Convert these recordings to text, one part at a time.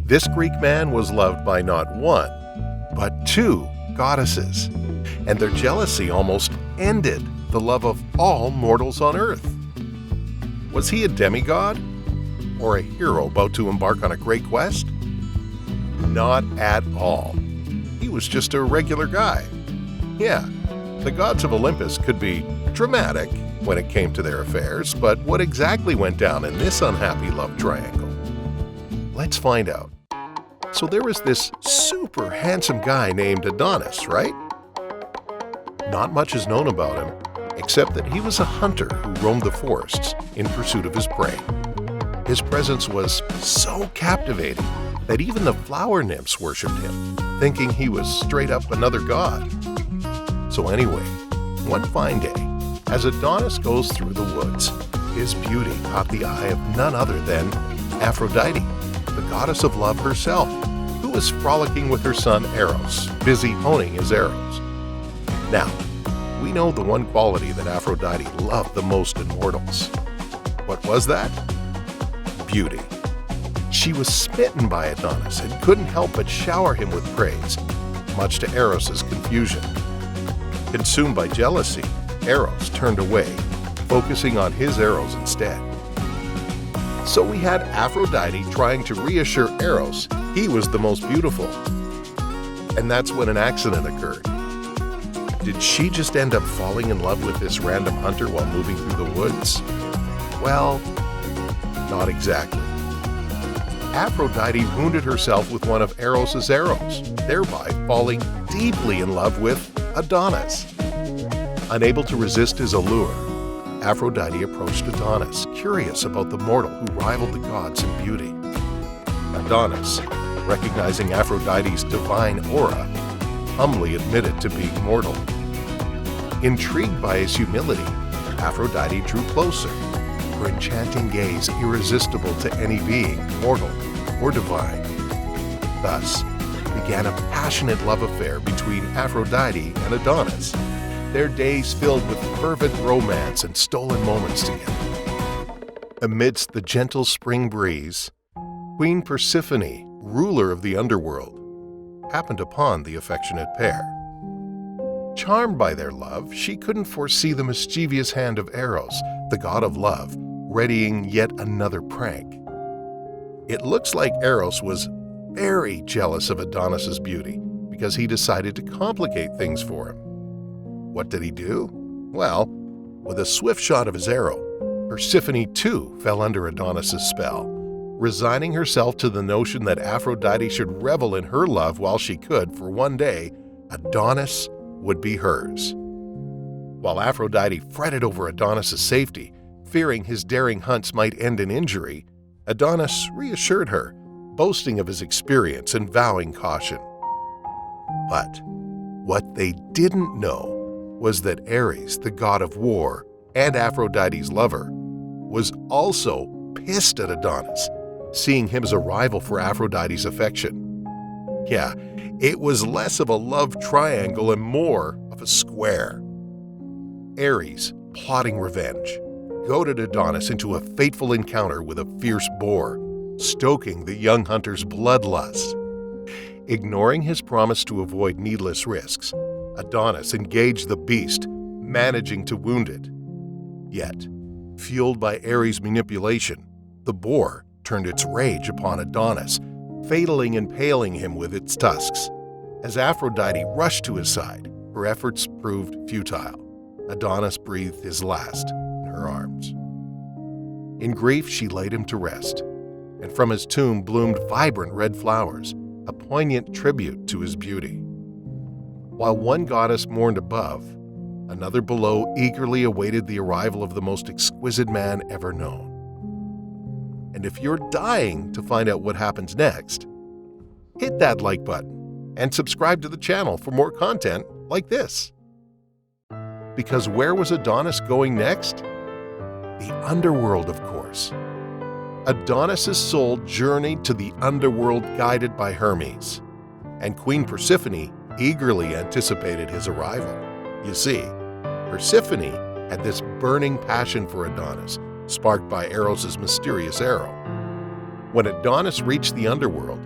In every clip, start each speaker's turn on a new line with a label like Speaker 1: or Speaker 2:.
Speaker 1: This Greek man was loved by not one, but two goddesses, and their jealousy almost ended the love of all mortals on earth. Was he a demigod? Or a hero about to embark on a great quest? Not at all. He was just a regular guy. Yeah, the gods of Olympus could be dramatic when it came to their affairs, but what exactly went down in this unhappy love triangle? Let's find out. So there was this super handsome guy named Adonis, right? Not much is known about him, except that he was a hunter who roamed the forests in pursuit of his prey. His presence was so captivating that even the flower nymphs worshipped him, thinking he was straight up another god. So anyway, one fine day, as Adonis goes through the woods, his beauty caught the eye of none other than Aphrodite, the goddess of love herself, who was frolicking with her son Eros, busy honing his arrows. Now, we know the one quality that Aphrodite loved the most in mortals. What was that? Beauty. She was smitten by Adonis and couldn't help but shower him with praise, much to Eros' confusion. Consumed by jealousy, Eros turned away, focusing on his arrows instead. So we had Aphrodite trying to reassure Eros he was the most beautiful. And that's when an accident occurred. Did she just end up falling in love with this random hunter while moving through the woods? Well, not exactly. Aphrodite wounded herself with one of Eros' arrows, thereby falling deeply in love with Adonis. Unable to resist his allure, Aphrodite approached Adonis, curious about the mortal who rivaled the gods in beauty. Adonis, recognizing Aphrodite's divine aura, humbly admitted to being mortal. Intrigued by his humility, Aphrodite drew closer, her enchanting gaze irresistible to any being, mortal or divine. Thus began a passionate love affair between Aphrodite and Adonis, their days filled with fervent romance and stolen moments together. Amidst the gentle spring breeze, Queen Persephone, ruler of the underworld, happened upon the affectionate pair. Charmed by their love, she couldn't foresee the mischievous hand of Eros, the god of love, readying yet another prank. It looks like Eros was very jealous of Adonis' beauty because he decided to complicate things for him. What did he do? Well, with a swift shot of his arrow, Persephone too fell under Adonis' spell, resigning herself to the notion that Aphrodite should revel in her love while she could, for one day, Adonis would be hers. While Aphrodite fretted over Adonis' safety, fearing his daring hunts might end in injury, Adonis reassured her, boasting of his experience and vowing caution. But what they didn't know was that Ares, the god of war and Aphrodite's lover, was also pissed at Adonis, seeing him as a rival for Aphrodite's affection. Yeah, it was less of a love triangle and more of a square. Ares, plotting revenge, goaded Adonis into a fateful encounter with a fierce boar, stoking the young hunter's bloodlust. Ignoring his promise to avoid needless risks, Adonis engaged the beast, managing to wound it. Yet, fueled by Ares' manipulation, the boar turned its rage upon Adonis, fatally impaling him with its tusks. As Aphrodite rushed to his side, her efforts proved futile. Adonis breathed his last in her arms. In grief, she laid him to rest, and from his tomb bloomed vibrant red flowers, a poignant tribute to his beauty. While one goddess mourned above, another below eagerly awaited the arrival of the most exquisite man ever known. And if you're dying to find out what happens next, hit that like button and subscribe to the channel for more content like this. Because where was Adonis going next? The underworld, of course. Adonis' soul journeyed to the underworld guided by Hermes, and Queen Persephone eagerly anticipated his arrival. You see, Persephone had this burning passion for Adonis, sparked by Eros' mysterious arrow. When Adonis reached the underworld,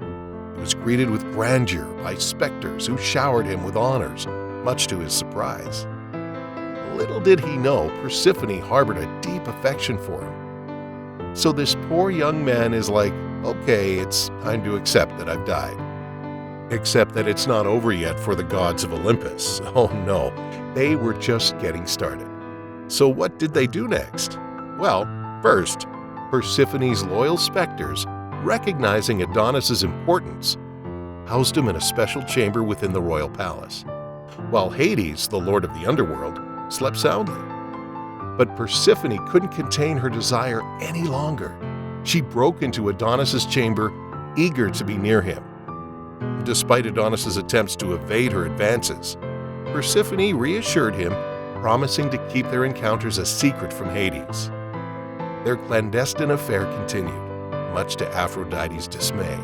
Speaker 1: was greeted with grandeur by specters who showered him with honors, much to his surprise. Little did he know Persephone harbored a deep affection for him. So this poor young man is like, okay, it's time to accept that I've died. Except that it's not over yet for the gods of Olympus. Oh no, they were just getting started. So what did they do next? Well, first, Persephone's loyal specters, recognizing Adonis's importance, housed him in a special chamber within the royal palace, while Hades, the lord of the underworld, slept soundly. But Persephone couldn't contain her desire any longer. She broke into Adonis's chamber, eager to be near him. Despite Adonis's attempts to evade her advances, Persephone reassured him, promising to keep their encounters a secret from Hades. Their clandestine affair continued, much to Aphrodite's dismay.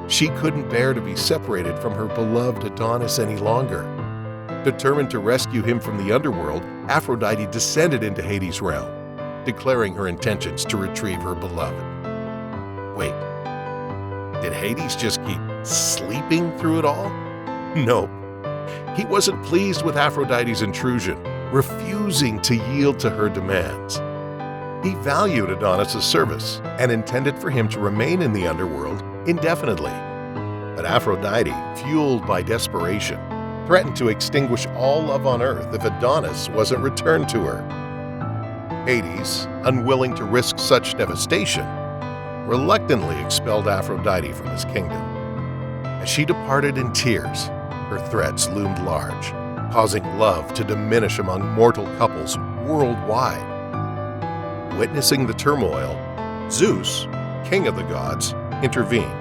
Speaker 1: She couldn't bear to be separated from her beloved Adonis any longer. Determined to rescue him from the underworld, Aphrodite descended into Hades' realm, declaring her intentions to retrieve her beloved. Wait, did Hades just keep sleeping through it all? No. He wasn't pleased with Aphrodite's intrusion, refusing to yield to her demands. He valued Adonis' service and intended for him to remain in the underworld indefinitely. But Aphrodite, fueled by desperation, threatened to extinguish all love on earth if Adonis wasn't returned to her. Hades, unwilling to risk such devastation, reluctantly expelled Aphrodite from his kingdom. As she departed in tears, her threats loomed large, causing love to diminish among mortal couples worldwide. Witnessing the turmoil, Zeus, king of the gods, intervened,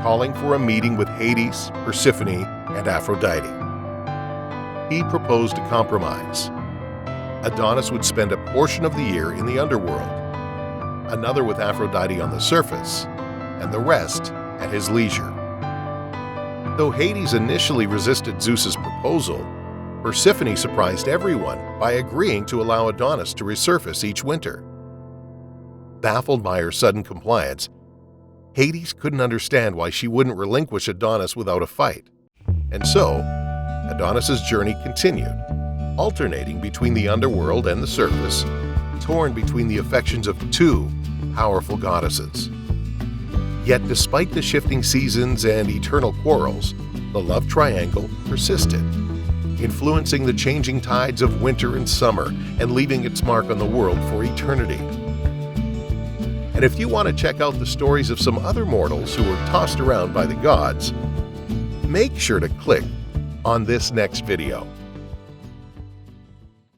Speaker 1: calling for a meeting with Hades, Persephone, and Aphrodite. He proposed a compromise. Adonis would spend a portion of the year in the underworld, another with Aphrodite on the surface, and the rest at his leisure. Though Hades initially resisted Zeus's proposal, Persephone surprised everyone by agreeing to allow Adonis to resurface each winter. Baffled by her sudden compliance, Hades couldn't understand why she wouldn't relinquish Adonis without a fight. And so, Adonis's journey continued, alternating between the underworld and the surface, torn between the affections of two powerful goddesses. Yet despite the shifting seasons and eternal quarrels, the love triangle persisted, influencing the changing tides of winter and summer and leaving its mark on the world for eternity. And if you want to check out the stories of some other mortals who were tossed around by the gods, make sure to click on this next video.